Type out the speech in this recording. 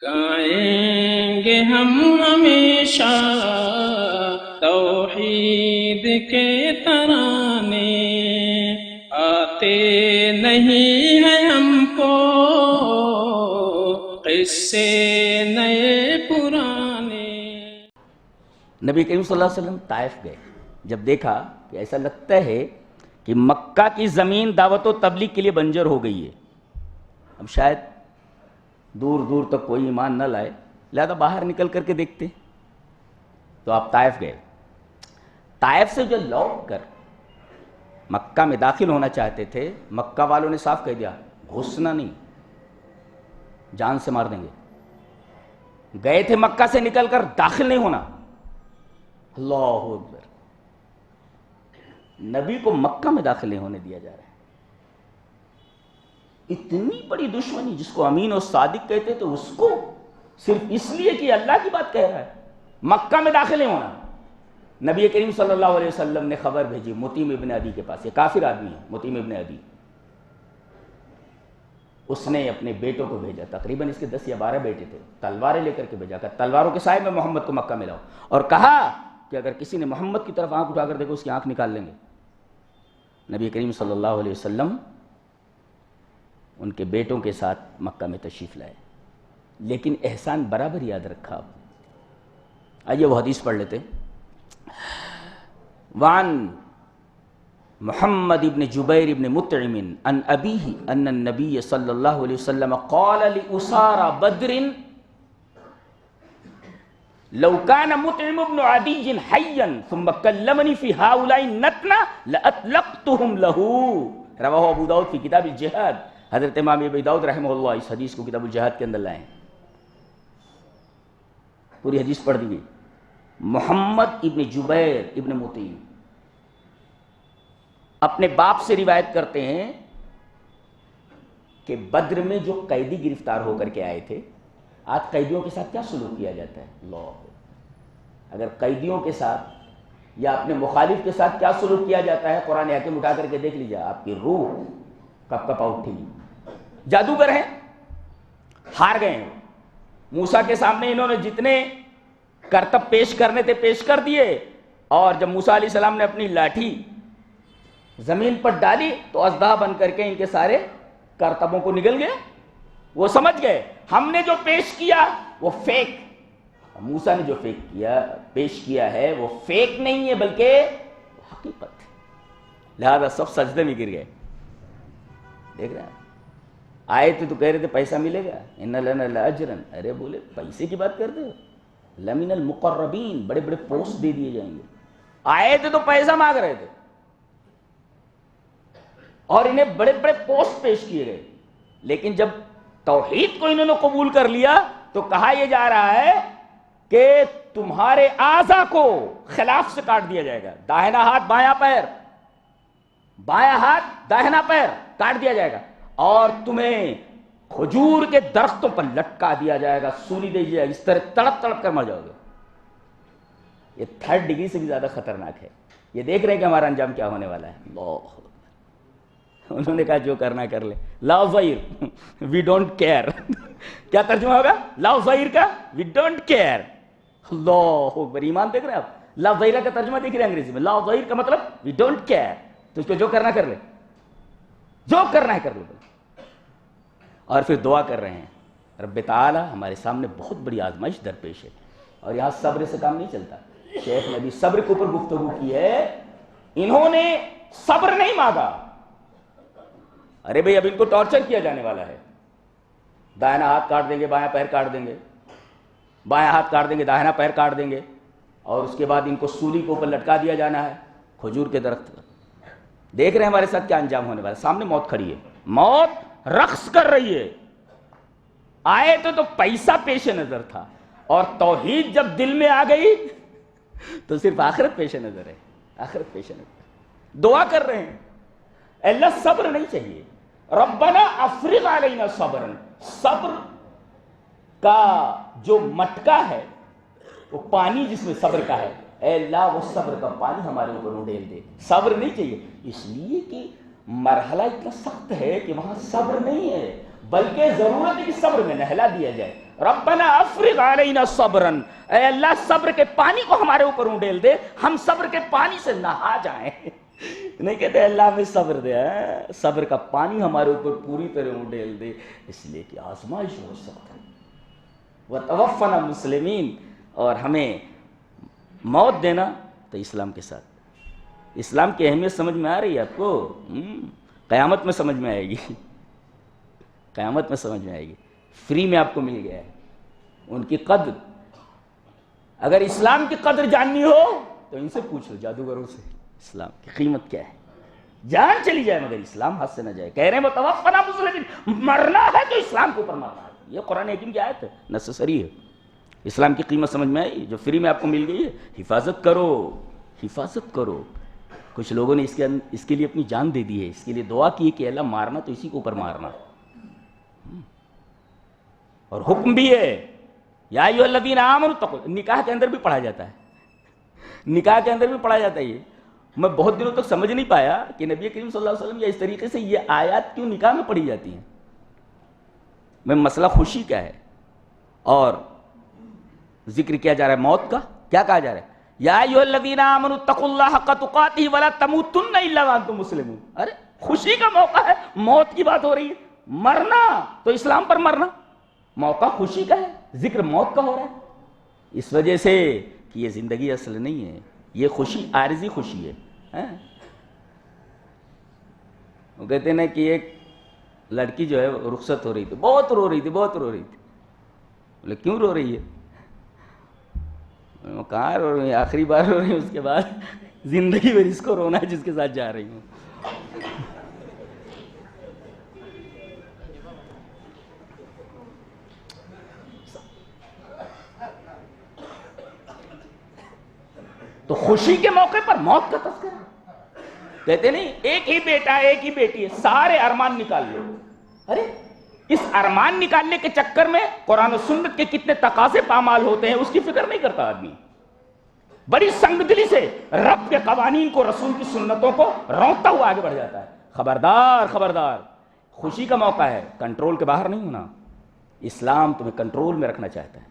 گائیں گے ہم ہمیشہ توحید کے ترانے، آتے نہیں ہیں ہم کو قصے نئے پرانے۔ نبی کریم صلی اللہ علیہ وسلم طائف گئے، جب دیکھا کہ ایسا لگتا ہے کہ مکہ کی زمین دعوت و تبلیغ کے لیے بنجر ہو گئی ہے، اب شاید دور دور تک کوئی ایمان نہ لائے، لہذا باہر نکل کر کے دیکھتے، تو آپ طائف گئے۔ طائف سے جو لوٹ کر مکہ میں داخل ہونا چاہتے تھے، مکہ والوں نے صاف کہہ دیا گھسنا نہیں، جان سے مار دیں گے۔ گئے تھے مکہ سے نکل کر، داخل نہیں ہونا۔ اللہ اکبر، نبی کو مکہ میں داخل نہیں ہونے دیا جا رہا ہے۔ اتنی بڑی دشمنی، جس کو امین و صادق کہتے تو اس کو صرف اس لیے کہ اللہ کی بات کہہ رہا ہے مکہ میں داخل نہیں ہونا۔ نبی کریم صلی اللہ علیہ وسلم نے خبر بھیجی مطعم ابن عدی کے پاس، یہ کافر آدمی ہے مطعم ابن عدی، اس نے اپنے بیٹوں کو بھیجا، تقریباً اس کے 10 یا 12 بیٹے تھے، تلواریں لے کر کے بھیجا، کہ تلواروں کے سائے میں محمد کو مکہ میں لاؤ، اور کہا کہ اگر کسی نے محمد کی طرف آنکھ اٹھا کر دیکھو اس کی آنکھ نکال لیں گے۔ نبی کریم صلی اللہ علیہ وسلم ان کے بیٹوں کے ساتھ مکہ میں تشریف لائے، لیکن احسان برابر یاد رکھا۔ آپ آئیے وہ حدیث پڑھ لیتے۔ وعن محمد ابن جبیر ابن مطعم عن ابیہ ان النبی صلی اللہ علیہ وسلم قال لأسارى بدر لو كان مطعم ابن عدی حیا ثم کلمنی فی هؤلاء النتنہ لأطلقتهم له، رواہ ابو داؤد فی کتاب الجہاد۔ حضرت امام ابو داؤد رحمہ اللہ اس حدیث کو کتاب الجہاد کے اندر لائیں، پوری حدیث پڑھ دی گئی۔ محمد ابن جبیر ابن مطعم اپنے باپ سے روایت کرتے ہیں کہ بدر میں جو قیدی گرفتار ہو کر کے آئے تھے، آج قیدیوں کے ساتھ کیا سلوک کیا جاتا ہے؟ اللہ، اگر قیدیوں کے ساتھ یا اپنے مخالف کے ساتھ کیا سلوک کیا جاتا ہے، قرآن حکیم اٹھا کر کے دیکھ لیجیے، آپ کی روح کب کپا اٹھے گی۔ جادوگر ہیں، ہار گئے ہیں، موسیٰ کے سامنے انہوں نے جتنے کرتب پیش کرنے تھے پیش کر دیے، اور جب موسیٰ علیہ السلام نے اپنی لاٹھی زمین پر ڈالی تو اژدہا بن کر کے ان کے سارے کرتبوں کو نگل گئے۔ وہ سمجھ گئے ہم نے جو پیش کیا وہ فیک، موسیٰ نے جو پیش کیا ہے وہ فیک نہیں ہے بلکہ حقیقت ہے، لہذا سب سجدے میں گر گئے۔ دیکھ رہے ہیں آئے تھے تو کہہ رہے تھے پیسہ ملے گا، ان لنا لاجرا، ارے بولے پیسے کی بات کرتے ہو، لمن المقربین، بڑے بڑے پوسٹ دے دیے جائیں گے۔ آئے تھے تو پیسہ مانگ رہے تھے اور انہیں بڑے بڑے پوسٹ پیش کیے گئے، لیکن جب توحید کو انہوں نے قبول کر لیا تو کہا یہ جا رہا ہے کہ تمہارے اعضاء کو خلاف سے کاٹ دیا جائے گا، داہنا ہاتھ بایاں پیر، بایاں ہاتھ داہنا پیر کاٹ دیا جائے گا، اور تمہیں کھجور کے درختوں پر لٹکا دیا جائے گا، سولی دے جائے گا، اس طرح تڑپ تڑپ کر مر جاؤ گے۔ یہ 3rd ڈگری سے بھی زیادہ خطرناک ہے۔ یہ دیکھ رہے ہیں کہ ہمارا انجام کیا ہونے والا ہے۔ اللہ، انہوں نے کہا جو کرنا کر لے، لا ظہیر وی ڈونٹ کیئر۔ کیا ترجمہ ہوگا لا ظہیر کا؟ We don't care. اللہ اکبر، ایمان دیکھ رہے ہیں آپ، لا ظہیر کا ترجمہ دیکھ رہے ہیں انگریزی میں، لا ظہیر کا مطلب وی ڈونٹ کیئر، تو اس کو جو کرنا کر لے، جو کرنا ہے کر لے۔ اور پھر دعا کر رہے ہیں رب تعالی ہمارے سامنے بہت بڑی آزمائش درپیش ہے، اور یہاں صبر سے کام نہیں چلتا۔ شیخ نے بھی صبر کے اوپر گفتگو کی ہے، انہوں نے صبر نہیں مانگا، ارے بھئی اب ان کو ٹارچر کیا جانے والا ہے، دائنا ہاتھ کاٹ دیں گے، بایاں پیر کاٹ دیں گے، بایاں ہاتھ کاٹ دیں گے، داہنا پیر کاٹ دیں گے، اور اس کے بعد ان کو سولی کے اوپر لٹکا دیا جانا ہے کھجور کے درخت پر۔ دیکھ رہے ہیں ہمارے ساتھ کیا انجام ہونے والا ہے، سامنے موت کھڑی ہے، موت رقص کر رہی ہے۔ آئے تو پیسہ پیش نظر تھا، اور توحید جب دل میں آ گئی تو صرف آخرت پیش نظر ہے، آخرت پیش نظر۔ دعا کر رہے ہیں اللہ صبر نہیں چاہیے، ربنا افرغ علینا صبرا، صبر کا جو مٹکا ہے وہ پانی جس میں صبر کا ہے، اے اللہ وہ صبر کا پانی ہمارے اوپر اڈیل دے۔ صبر نہیں چاہیے اس لیے کہ مرحلہ اتنا سخت ہے کہ وہاں صبر نہیں ہے، بلکہ ضرورت ہے کہ صبر میں نہلا دیا جائے۔ ربنا افرغ علینا صبرن، اے اللہ صبر کے پانی کو ہمارے اوپر اونڈیل دے، ہم صبر کے پانی سے نہا جائیں۔ نہیں کہتے اللہ ہمیں صبر دے، صبر کا پانی ہمارے اوپر پوری طرح اونڈیل دے، اس لیے کہ آزمائش ہو سکتا ہے۔ وتوفنا مسلمین، اور ہمیں موت دینا تو اسلام کے ساتھ۔ اسلام کی اہمیت سمجھ میں آ رہی ہے آپ کو؟ قیامت میں سمجھ میں آئے گی، قیامت میں سمجھ میں آئے گی۔ فری میں آپ کو مل گیا ہے ان کی قدر۔ اگر اسلام کی قدر جاننی ہو تو ان سے پوچھ لو، جادوگروں سے، اسلام کی قیمت کیا ہے۔ جان چلی جائے مگر اسلام ہاتھ سے نہ جائے۔ کہہ رہے ہیں وتوفنا مسلمین، مرنا ہے تو اسلام کے اوپر مرنا ہے۔ یہ قرآن حکیم کی آیت ہے، نیسیسری ہے۔ اسلام کی قیمت سمجھ میں آئی؟ جو فری میں آپ کو مل گئی ہے، حفاظت کرو، حفاظت کرو۔ کچھ لوگوں نے اس کے لیے اپنی جان دے دی ہے، اس کے لیے دعا کی ہے کہ اللہ مارنا تو اسی کے اوپر مارنا۔ اور حکم بھی ہے، یا ایھا الذین آمنوا اتقوا، نکاح کے اندر بھی پڑھا جاتا ہے، نکاح کے اندر بھی پڑھا جاتا ہے۔ یہ میں بہت دنوں تک سمجھ نہیں پایا کہ نبی کریم صلی اللہ علیہ وسلم یا اس طریقے سے یہ آیات کیوں نکاح میں پڑھی جاتی ہیں۔ میں مسئلہ خوشی کا ہے اور ذکر کیا جا رہا ہے موت کا۔ کیا کہا جا رہا ہے؟ یا ایھا الذین آمنوا اتقوا اللہ حق تقاتہ ولا تموتن الا وانتم مسلمون۔ ارے خوشی کا موقع ہے، موت کی بات ہو رہی ہے، مرنا تو اسلام پر مرنا، موقع خوشی کا ہے، ذکر موت کا ہو رہا ہے۔ اس وجہ سے کہ یہ زندگی اصل نہیں ہے، یہ خوشی عارضی خوشی ہے۔ وہ کہتے ہیں نا کہ ایک لڑکی جو ہے رخصت ہو رہی تھی، بہت رو رہی تھی، بہت رو رہی تھی۔ بولے کیوں رو رہی ہے؟ کہاں رو رہی ہے؟ آخری بار رو رہی ہوں، اس کے بعد زندگی میں اس کو رونا ہے جس کے ساتھ جا رہی ہوں۔ تو خوشی کے موقع پر موت کا تذکرہ، کہتے نہیں ایک ہی بیٹا ایک ہی بیٹی ہے، سارے ارمان نکال لو۔ ارے اس ارمان نکالنے کے چکر میں قرآن و سنت کے کتنے تقاضے پامال ہوتے ہیں، اس کی فکر نہیں کرتا آدمی۔ بڑی سنگ دلی سے رب کے قوانین کو، رسول کی سنتوں کو رونقتا ہوا آگے بڑھ جاتا ہے۔ خبردار خبردار، خوشی کا موقع ہے، کنٹرول کے باہر نہیں ہونا۔ اسلام تمہیں کنٹرول میں رکھنا چاہتا ہے۔